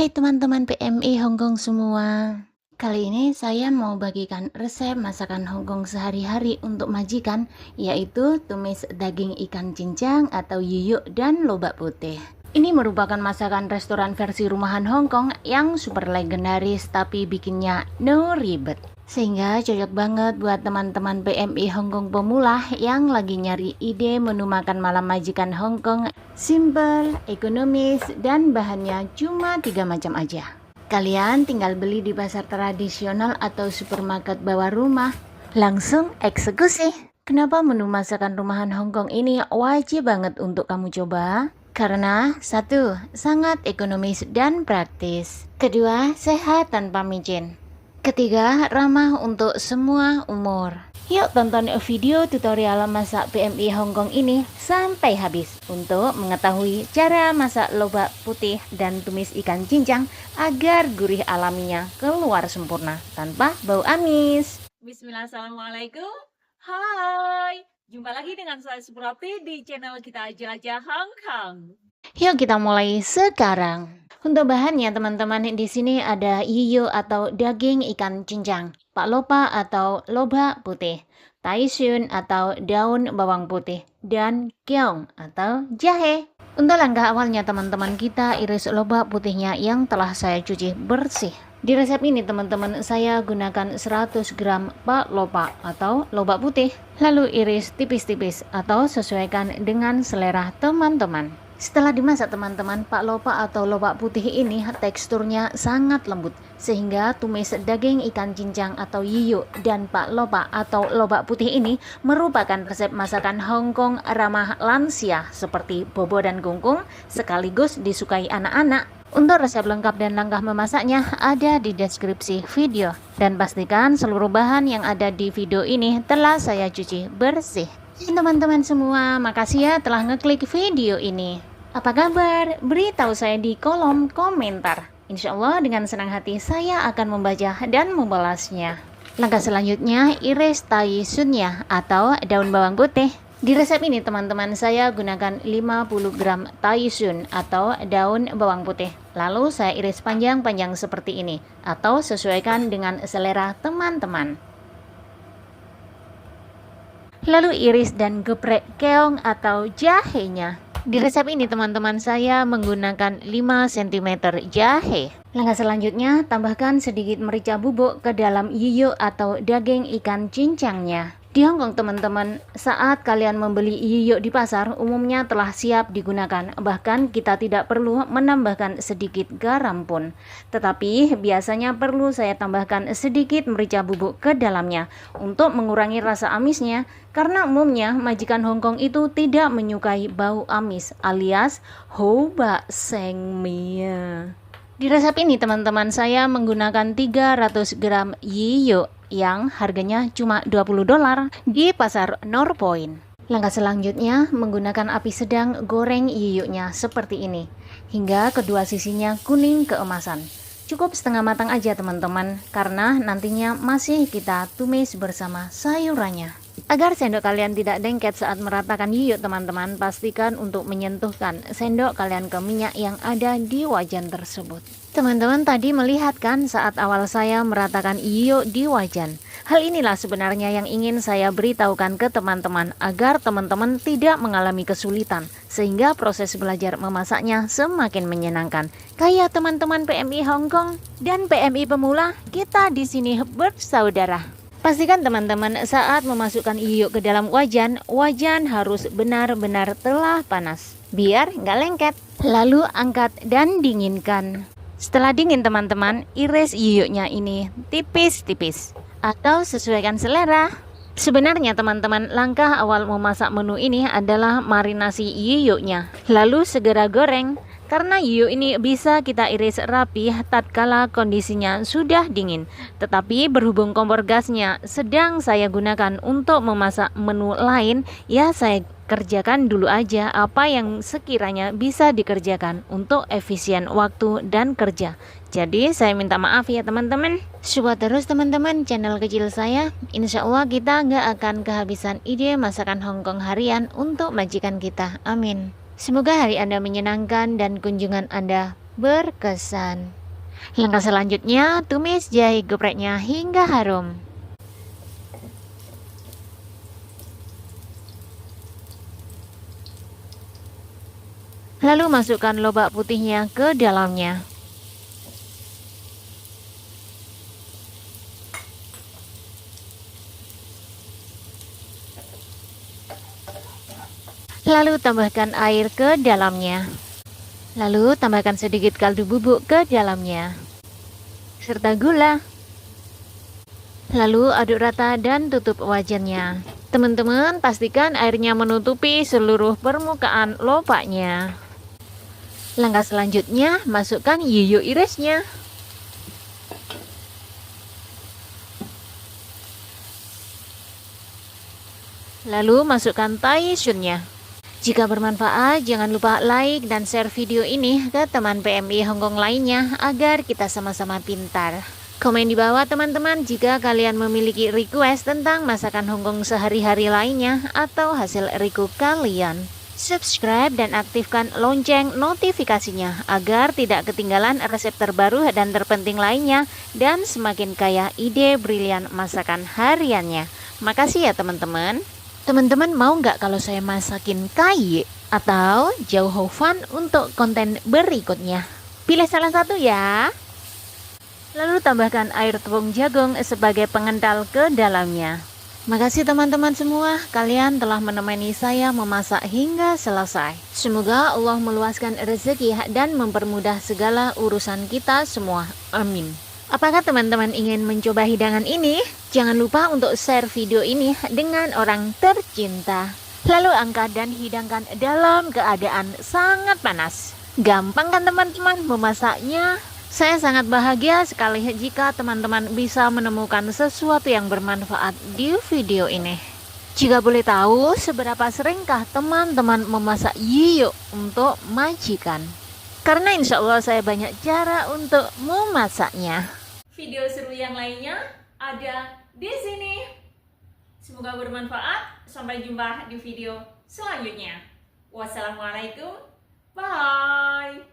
Hai teman-teman PMI Hongkong semua. Kali ini saya mau bagikan resep masakan Hongkong sehari-hari untuk majikan, yaitu tumis daging ikan cincang atau yuyuk dan lobak putih. Ini merupakan masakan restoran versi rumahan Hongkong yang super legendaris tapi bikinnya no ribet. Sehingga cocok banget buat teman-teman PMI Hongkong pemula yang lagi nyari ide menu makan malam majikan Hongkong. Simple, ekonomis, dan bahannya cuma 3 macam aja. Kalian tinggal beli di pasar tradisional atau supermarket bawah rumah. Langsung eksekusi. Kenapa menu masakan rumahan Hongkong ini wajib banget untuk kamu coba? Karena satu, sangat ekonomis dan praktis. Kedua, sehat tanpa micin. Ketiga, ramah untuk semua umur. Yuk tonton video tutorial masak PMI Hongkong ini sampai habis untuk mengetahui cara masak lobak putih dan tumis ikan cincang agar gurih alaminya keluar sempurna tanpa bau amis. Bismillah, assalamualaikum. Hai, jumpa lagi dengan saya Suprati di channel kita Jelajah Hongkong. Yuk kita mulai sekarang. Untuk bahannya teman-teman, di sini ada yuyuk atau daging ikan cincang, pak lopa atau lobak putih, taisun atau daun bawang putih, dan keong atau jahe. Untuk langkah awalnya teman-teman, kita iris lobak putihnya yang telah saya cuci bersih. Di resep ini teman-teman, saya gunakan 100 gram pak lopa atau lobak putih, lalu iris tipis-tipis atau sesuaikan dengan selera teman-teman. Setelah dimasak teman-teman, pak lopa atau lobak putih ini teksturnya sangat lembut, sehingga tumis daging ikan cincang atau yuyuk dan pak lopa atau lobak putih ini merupakan resep masakan Hongkong ramah lansia seperti bobo dan kungkung, sekaligus disukai anak-anak. Untuk resep lengkap dan langkah memasaknya ada di deskripsi video, dan pastikan seluruh bahan yang ada di video ini telah saya cuci bersih. Teman-teman semua, makasih ya telah ngeklik video ini. Apa kabar? Beritahu saya di kolom komentar. Insya Allah dengan senang hati saya akan membaca dan membalasnya. Langkah selanjutnya, iris taisunnya atau daun bawang putih. Di resep ini teman-teman, saya gunakan 50 gram taisun atau daun bawang putih. Lalu saya iris panjang-panjang seperti ini atau sesuaikan dengan selera teman-teman. Lalu iris dan geprek keong atau jahenya. Di resep ini teman-teman, saya menggunakan 5 cm jahe. Langkah selanjutnya, tambahkan sedikit merica bubuk ke dalam yuyuk atau daging ikan cincangnya. Di Hongkong teman-teman, saat kalian membeli yuyuk di pasar, umumnya telah siap digunakan. Bahkan kita tidak perlu menambahkan sedikit garam pun. Tetapi biasanya perlu saya tambahkan sedikit merica bubuk ke dalamnya untuk mengurangi rasa amisnya. Karena umumnya majikan Hongkong itu tidak menyukai bau amis alias hou ba seng mia. Di resep ini teman-teman, saya menggunakan 300 gram yuyuk yang harganya cuma $20 di pasar Northpoint. Langkah selanjutnya, menggunakan api sedang goreng yuyuknya seperti ini hingga kedua sisinya kuning keemasan. Cukup setengah matang aja teman-teman, karena nantinya masih kita tumis bersama sayurannya. Agar sendok kalian tidak lengket saat meratakan yuyuk teman-teman, pastikan untuk menyentuhkan sendok kalian ke minyak yang ada di wajan tersebut. Teman-teman tadi melihat kan saat awal saya meratakan yuyuk di wajan. Hal inilah sebenarnya yang ingin saya beritahukan ke teman-teman agar teman-teman tidak mengalami kesulitan, sehingga proses belajar memasaknya semakin menyenangkan. Kayak teman-teman PMI Hongkong dan PMI pemula, kita di sini bersaudara. Pastikan teman-teman saat memasukkan yuyuk ke dalam wajan, wajan harus benar-benar telah panas, biar nggak lengket. Lalu angkat dan dinginkan. Setelah dingin teman-teman, iris yuyuknya ini tipis-tipis atau sesuaikan selera. Sebenarnya teman-teman, langkah awal memasak menu ini adalah marinasi yuyuknya, lalu segera goreng. Karena yuyuk ini bisa kita iris rapi tatkala kondisinya sudah dingin. Tetapi berhubung kompor gasnya sedang saya gunakan untuk memasak menu lain, ya saya kerjakan dulu aja apa yang sekiranya bisa dikerjakan untuk efisien waktu dan kerja. Jadi saya minta maaf ya teman-teman. Support terus teman-teman channel kecil saya. Insya Allah kita nggak akan kehabisan ide masakan Hongkong harian untuk majikan kita. Amin. Semoga hari Anda menyenangkan dan kunjungan Anda berkesan. Langkah selanjutnya, tumis jahe gepreknya hingga harum. Lalu masukkan lobak putihnya ke dalamnya. Lalu tambahkan air ke dalamnya. Lalu tambahkan sedikit kaldu bubuk ke dalamnya, serta gula. Lalu aduk rata dan tutup wajannya. Teman-teman, pastikan airnya menutupi seluruh permukaan lobaknya. Langkah selanjutnya, masukkan yiyo irisnya. Lalu masukkan taisunnya. Jika bermanfaat, jangan lupa like dan share video ini ke teman PMI Hongkong lainnya agar kita sama-sama pintar. Komen di bawah teman-teman jika kalian memiliki request tentang masakan Hongkong sehari-hari lainnya atau hasil review kalian. Subscribe dan aktifkan lonceng notifikasinya agar tidak ketinggalan resep terbaru dan terpenting lainnya dan semakin kaya ide brilian masakan hariannya. Makasih ya teman-teman. Teman-teman mau nggak kalau saya masakin kai atau jauh ho fan untuk konten berikutnya? Pilih salah satu ya. Lalu tambahkan air tepung jagung sebagai pengental ke dalamnya. Makasih teman-teman semua, kalian telah menemani saya memasak hingga selesai. Semoga Allah meluaskan rezeki dan mempermudah segala urusan kita semua. Amin. Apakah teman-teman ingin mencoba hidangan ini? Jangan lupa untuk share video ini dengan orang tercinta. Lalu angkat dan hidangkan dalam keadaan sangat panas. Gampang kan teman-teman memasaknya? Saya sangat bahagia sekali jika teman-teman bisa menemukan sesuatu yang bermanfaat di video ini. Jika boleh tahu, seberapa seringkah teman-teman memasak yiyo untuk majikan? Karena insya Allah saya banyak cara untuk memasaknya. Video seru yang lainnya ada di sini. Semoga bermanfaat. Sampai jumpa di video selanjutnya. Wassalamualaikum. Bye.